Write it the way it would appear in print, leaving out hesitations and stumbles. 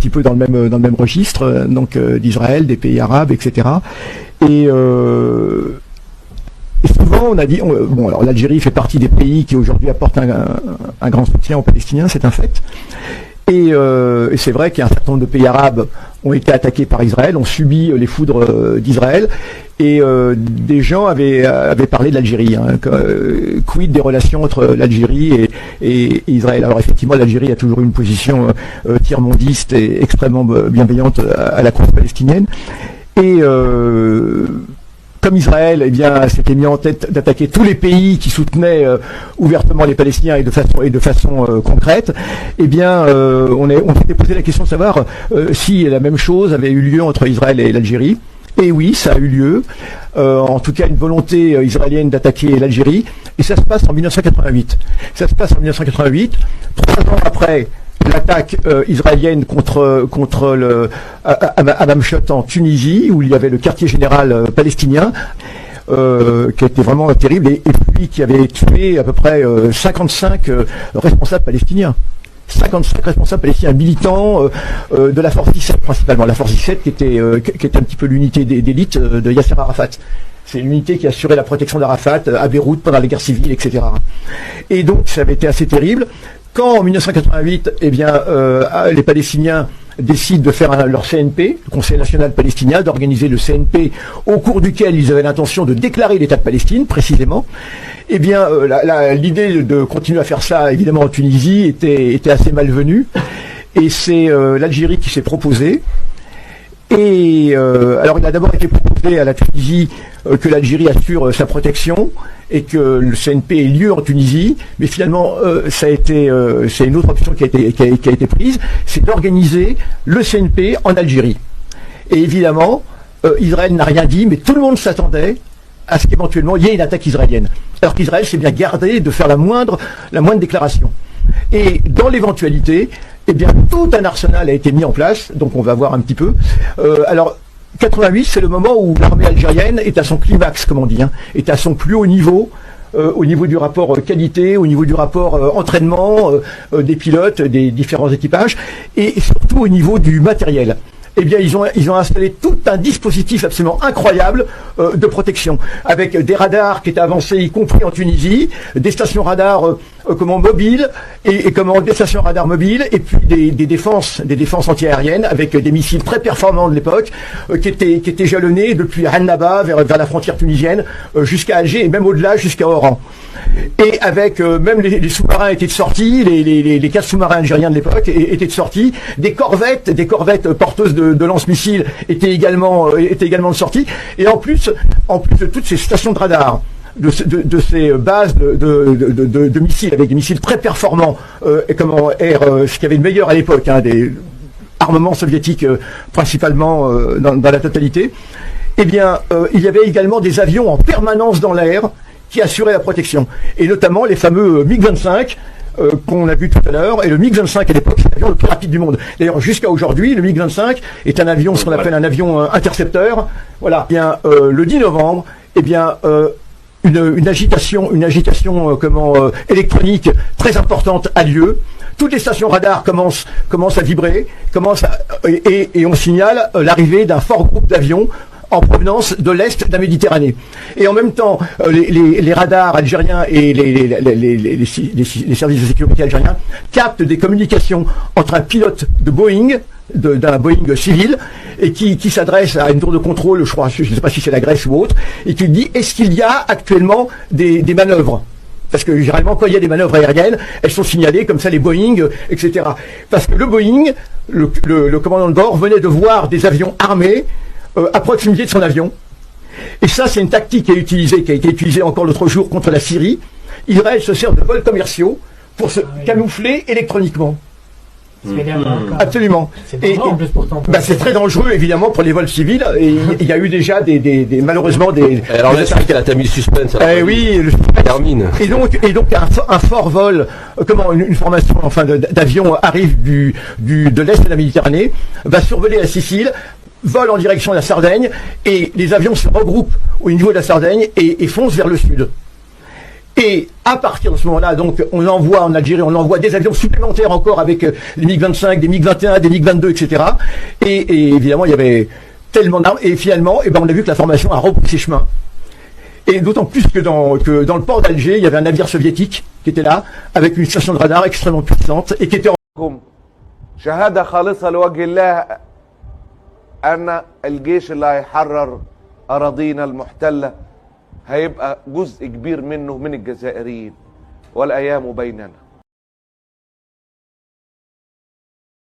petit peu dans le même registre, donc d'Israël, des pays arabes, etc. Et souvent, on a dit, bon, alors l'Algérie fait partie des pays qui aujourd'hui apportent un grand soutien aux Palestiniens, c'est un fait. Et c'est vrai qu'il y a un certain nombre de pays arabes ont été attaqués par Israël, ont subi les foudres d'Israël, et des gens avaient parlé de l'Algérie. Quid des relations entre l'Algérie et Israël. Alors effectivement, l'Algérie a toujours eu une position tiers-mondiste et extrêmement bienveillante à la cause palestinienne. Et comme Israël, eh bien, s'était mis en tête d'attaquer tous les pays qui soutenaient ouvertement les Palestiniens et de façon concrète, eh bien, on s'était posé la question de savoir si la même chose avait eu lieu entre Israël et l'Algérie. Et oui, ça a eu lieu. En tout cas, une volonté israélienne d'attaquer l'Algérie. Et ça se passe en 1988. Ça se passe en 1988, 3 ans après l'attaque israélienne contre le Hamamshot en Tunisie, où il y avait le quartier général palestinien, qui a été vraiment terrible, et puis qui avait tué à peu près 55 responsables palestiniens. 55 responsables palestiniens militants de la force 17 principalement. La force 17 qui était un petit peu l'unité d'élite de Yasser Arafat. C'est l'unité qui assurait la protection d'Arafat à Beyrouth pendant les guerres civiles, etc. Et donc ça avait été assez terrible. Quand en 1988, eh bien, les Palestiniens décident de faire leur CNP, le Conseil national palestinien, d'organiser le CNP au cours duquel ils avaient l'intention de déclarer l'État de Palestine, précisément, eh bien, l'idée de continuer à faire ça, évidemment, en Tunisie, était assez malvenue. Et c'est l'Algérie qui s'est proposée. Et alors, il a d'abord été proposé à la Tunisie que l'Algérie assure sa protection et que le CNP ait lieu en Tunisie, mais finalement, c'est une autre option qui a été prise, c'est d'organiser le CNP en Algérie. Et évidemment, Israël n'a rien dit, mais tout le monde s'attendait à ce qu'éventuellement il y ait une attaque israélienne. Alors qu'Israël s'est bien gardé de faire la moindre déclaration. Et dans l'éventualité, eh bien, tout un arsenal a été mis en place, donc on va voir un petit peu. Alors, 88, c'est le moment où l'armée algérienne est à son climax, comme on dit, est à son plus haut niveau du rapport qualité, au niveau du rapport entraînement des pilotes, des différents équipages, et surtout au niveau du matériel. Eh bien, ils ont installé tout un dispositif absolument incroyable de protection, avec des radars qui étaient avancés, y compris en Tunisie, des stations radars mobiles, et des stations radars mobiles, et puis des défenses antiaériennes, avec des missiles très performants de l'époque, qui étaient jalonnés depuis Annaba vers la frontière tunisienne, jusqu'à Alger, et même au-delà, jusqu'à Oran. Et avec même les sous-marins étaient de sortie, les 4 sous-marins algériens de l'époque étaient de sortie, des corvettes porteuses de lance-missiles étaient également de sortie, et en plus de toutes ces stations de radar, de ces bases de missiles, avec des missiles très performants, ce qui avait le meilleur à l'époque, des armements soviétiques principalement dans la totalité, eh bien, il y avait également des avions en permanence dans l'air qui assuraient la protection, et notamment les fameux MiG-25 qu'on a vu tout à l'heure, et le MiG-25 à l'époque, c'est l'avion le plus rapide du monde. D'ailleurs, jusqu'à aujourd'hui, le MiG-25 est un avion, ce qu'on appelle un avion intercepteur. Voilà. Eh bien, le 10 novembre, eh bien, une agitation électronique très importante a lieu. Toutes les stations radars commencent à vibrer, et on signale l'arrivée d'un fort groupe d'avions en provenance de l'Est de la Méditerranée. Et en même temps, les radars algériens et les services de sécurité algériens captent des communications entre un pilote de Boeing, d'un Boeing civil, et qui s'adresse à une tour de contrôle, je ne sais pas si c'est la Grèce ou autre, et qui dit: est-ce qu'il y a actuellement des manœuvres? Parce que généralement, quand il y a des manœuvres aériennes, elles sont signalées comme ça, les Boeing, etc. Parce que le Boeing, le commandant de bord, venait de voir des avions armés à proximité de son avion. Et ça, c'est une tactique qui a été utilisée encore l'autre jour contre la Syrie. Israël se sert de vols commerciaux pour se camoufler électroniquement. Absolument. C'est dangereux en plus pourtant. C'est très dangereux évidemment pour les vols civils, et il y a eu déjà malheureusement des. Alors là, c'est qu'elle a mis le suspense. Oui, termine. Et donc un fort vol, une formation d'avions arrive de l'Est de la Méditerranée, va survoler la Sicile, vole en direction de la Sardaigne, et les avions se regroupent au niveau de la Sardaigne et foncent vers le sud. Et à partir de ce moment-là, donc, on envoie en Algérie, on envoie des avions supplémentaires encore avec des MiG-25, des MiG-21, des MiG-22, etc. Et évidemment, il y avait tellement d'armes. Et finalement, on a vu que la formation a repris ses chemins. Et d'autant plus que dans le port d'Alger, il y avait un navire soviétique qui était là, avec une station de radar extrêmement puissante, et qui était en... شهادة خالصة لوجه الله أن الجيش اللي هيحرر أراضينا المحتلة هيبقى جزء كبير منه من الجزائريين والأيام بيننا.